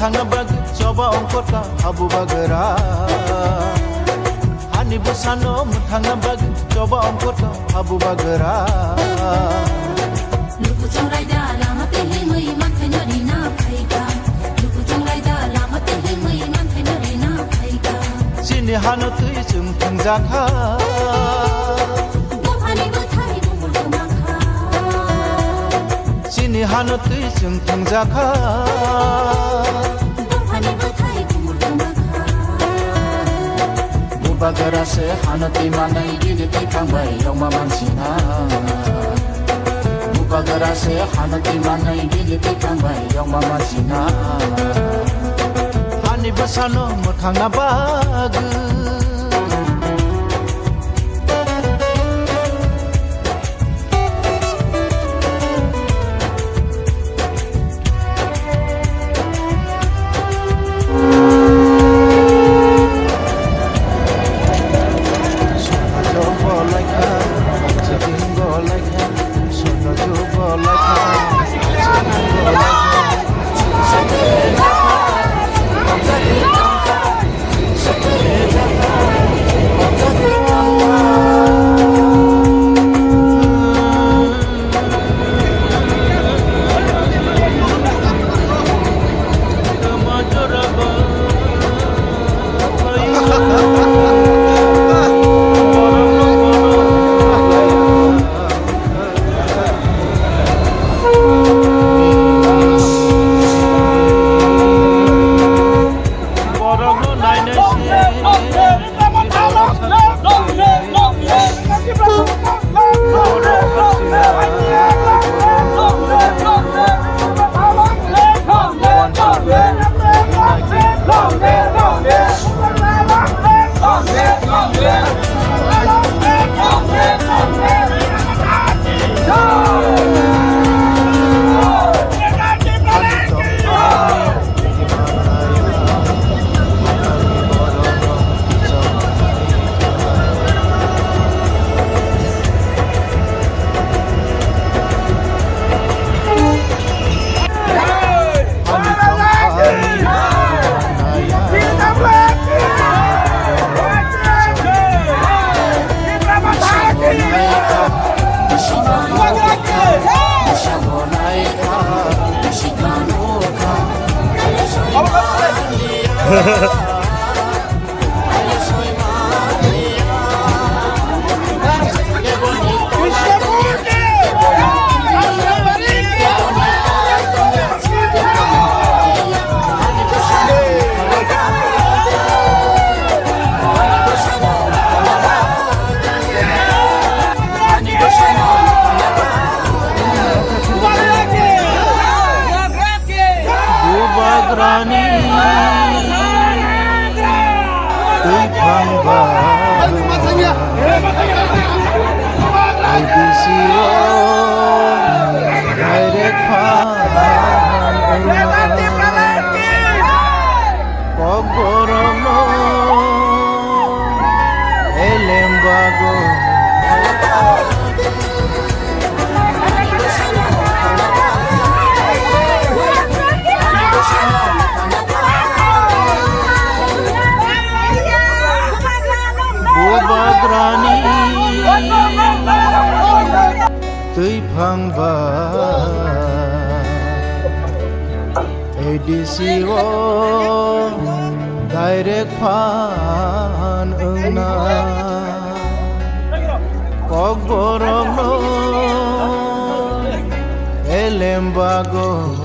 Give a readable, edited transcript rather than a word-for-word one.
mothangna bag choba ongkota habu bagara hani busano mothangna bag choba ongkota habu bagara luku chongrai da lama te himui man thaina rina phaiga luku chongrai da lama te himui man thaina rina phaiga chini hano tui chung thangjakha hani buthai bumul kumakha chini hano tui chung thangjakha hani buthai bumul kumakha bagara se hano tui manai gidi ti kangbai yoma mansina bagara se hano tui manai gidi ti kangbai yoma mansina hani basano mothangna bag tui phangba ADCO direct phan ungna kok borong no elembago